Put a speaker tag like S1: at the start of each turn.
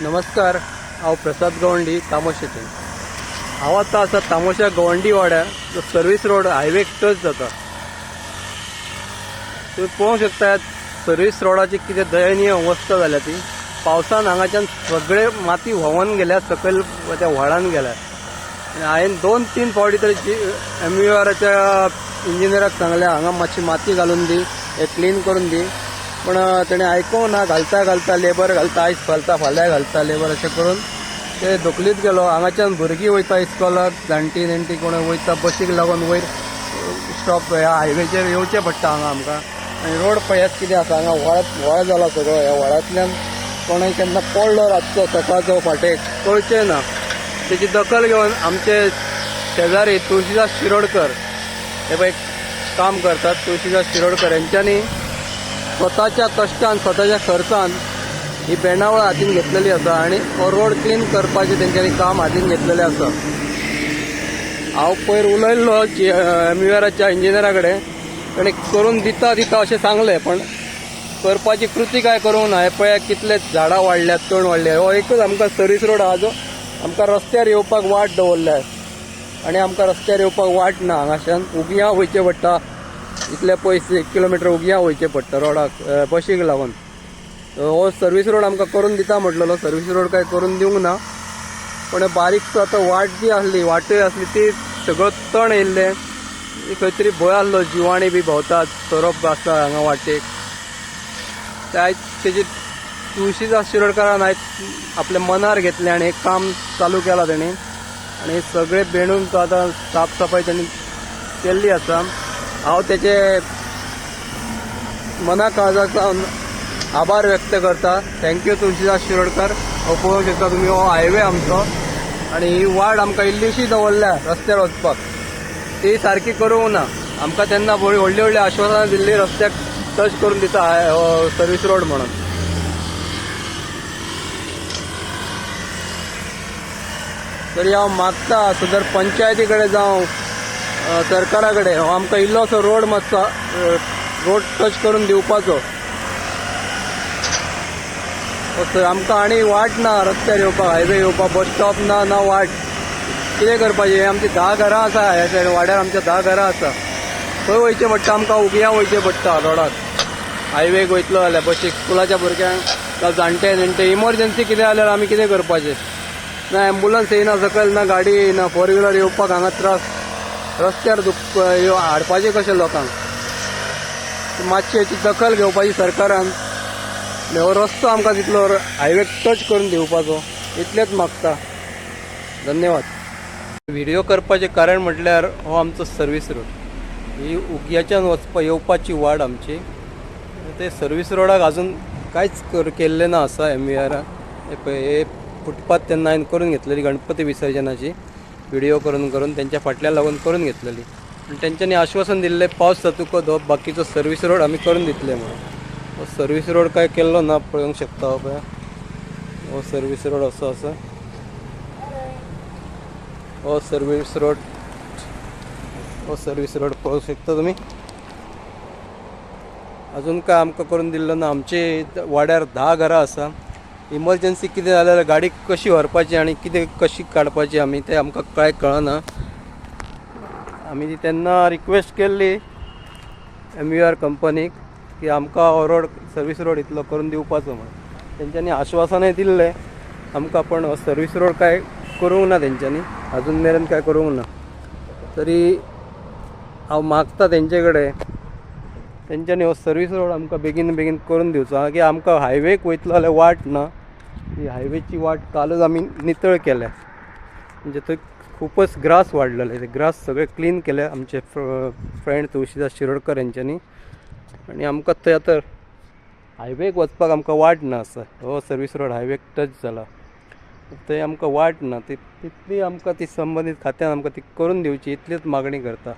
S1: नमस्कार, हांव प्रसाद गवंडी तामोशेचें। हांव आतां आसा तामोशा गवंडी वाड्यार जो सर्वीस रोड हायवेक टच जाता। तुम्ही पळोवंक शकतात सर्वीस रोडाची कितें दयनीय अवस्था जाल्या ती। पावसान हांगाच्यान सगळे माती व्हांवून गेल्या, सकयल त्या व्हाळान गेल्या। आनी हांवें 2-3 फावटी तरी MURच्या इंजिनियराक सांगलें हांगा मातशी माती घालून दी, हे क्लीन करून दी, पण तेणें आयकूंक ना। घालता लेबर घालता, आयज घालता फाल्यां घालता लेबर, अशें करून ते धुकलीत गेलो। हांगाच्यान भुरगीं वयता इस्कॉलाक, जाणटी कोण वयता बसीक लागून वयर स्टॉप ह्या हायवेचेर येवचें पडटा हांगा आमकां। आनी रोड पळयात कितें आसा, हांगा व्हाळ जाला सगळो। ह्या व्हाळांतल्यान कोणूय केन्ना पडलो रातचो सकाळचो फाटेक कळचें ना। तेची दखल घेवन आमचे शेजारी तुळशीदास शिरोडकर हे पळय काम करतात, तुळशीदास शिरोडकर यांच्यांनी स्वताच्या कश्टान स्वताच्या खर्चान ही बेंडावळ हातीन घेतलेली आसा आनी हो रोड क्लीन करपाचें तेंच्यांनी काम हातीन घेतलेलें आसा। हांव पयर उलयल्लो MURच्या इंजिनियरा कडेन, ताणें करून दिता अशें सांगलें, पण करपाची कृती काय करूंक ना। हे पळय कितले झाडां वाडल्यात, तण वाडले। हो एकच आमकां सर्वीस रोड आहा जो आमकां रस्त्यार येवपाक वाट दवरल्या, आनी आमकां रस्त्यार येवपाक वाट ना। हांगाच्यान उगयां वयचें पडटा, इतले पयस 1 किलोमिटर उगयां वयचें पडटा रोडाक बशीक लागून। हो सर्वीस रोड आमकां करून दिता म्हटलेलो, सर्वीस रोड काय करून दिवंक ना। पण बारीकसो आतां वाट जी आसली, वाटय आसली ती सगळो तण येयल्ले, खंय तरी भंय आसलो, जिवाणी बी भोंवतात, सोरोप आसा हांगा वाटेक। आयज तेजी तुळशीदास शिरोडकारान आयज आपल्या मनार घेतलें आनी एक काम चालू केलां तेणी, आनी सगळे बेंडून तो आतां साफ सफाई तेणी केल्ली आसा। हांव तेचे मना काळजांतल्यान आभार व्यक्त करता। थँक्यू तुळशीदास शिरोडकर। हो पळोवंक शकता तुमी, हो हायवे आमचो, आनी ही वाट आमकां इल्लीशी दवरल्या रस्त्यार वचपाक, ती सारकी करूंक ना। आमकां तेन्ना व्हडली आश्वासनां दिल्ली रस्त्याक टच करून दिता हो सर्वीस रोड म्हणून। तरी हांव मागता सुद्दां पंचायती कडेन जावं सरकारा कडेन हो आमकां इल्लोसो रोड मातसो रोड टच करून दिवपाचो। आमकां आनी वाट ना रस्त्यार येवपाक, हायवे येवपाक, बस स्टॉप ना वाट। कितें करपाचें? आमची 10 घरां आसा ह्या सायड वाड्यार, आमच्या 10 घरां आसा। खंय वयचें पडटा आमकां? उगयां वयचें पडटा रोडाक। हायवेक वयतलो जाल्यार बसीक, स्कुलाच्या भुरग्यांक जावं जाणटे इमर्जन्सी कितें जाल्यार आमी कितें करपाचें? ना एम्बुलन्स येयना सकयल, ना गाडी येयना, 4 व्हिलर येवपाक हांगा त्रास। रस्त्यार हाडपाचें कशें लोकांक? मातशी हेची दखल घेवपाची सरकारान। हो रस्तो आमकां तितलो हायवेक टच करून दिवपाचो, इतलेंच मागता। धन्यवाद। व्हिडिओ करपाचें कारण म्हटल्यार हो आमचो सर्वीस रोड, ही उगयाच्यान येवपाची वाट आमची। ते सर्वीस रोडाक अजून कांयच केल्लें ना आसा MURन। हे फुटपाथ तेन्ना हांवें करून घेतलेली गणपती विसर्जनाची, व्हिडिओ करून तेंच्या फाटल्यान लागून करून घेतलेली। आनी तेंच्यांनी आश्वासन दिल्लें पावस जातकच हो बाकीचो सर्वीस रोड आमी करून दितले म्हणून। हो सर्वीस रोड काय केल्लो ना, पळोवंक शकता हो पळय, हो सर्वीस रोड असो आसा। हो सर्वीस रोड पळोवंक शकता तुमी। अजून काय आमकां करून दिल्लो ना। आमचे वाड्यार 10 घरां आसा। इमर्जन्सी कितें जाल्यार गाडी कशी व्हरपाची आनी कितें कशी काडपाची आमी तें आमकां कांय कळना। आमी तेन्ना रिक्वेस्ट केल्ली MUR कंपनीक की आमकां हो रोड सर्वीस रोड इतलो करून दिवपाचो म्हणून। तेंच्यांनी आश्वासनय दिल्लें आमकां, पण हो सर्वीस रोड काय करूंक ना तेंच्यांनी, अजून मेरेन काय करूंक ना। तरी हांव मागता तेंचे कडेन, तेंच्यांनी हो सर्वीस रोड आमकां बेगीन करून दिवचो, की आमकां हायवेक वयतलो जाल्यार वाट ना। ही हायवेची वाट कालच आमी नितळ केल्या, म्हणजे थंय खूपच ग्रास वाडलेले, ते ग्रास सगळे क्लीन केले आमचे फ्रेंड तुळशीदास शिरोडकर यांच्यांनी। आनी आमकां थंय आतां हायवेक वचपाक आमकां वाट ना आसा। हो सर्वीस रोड हायवेक टच जाला, थंय आमकां वाट ना। तितली आमकां ती संबंदीत खात्यान आमकां ती करून दिवची, इतलीच मागणी करता।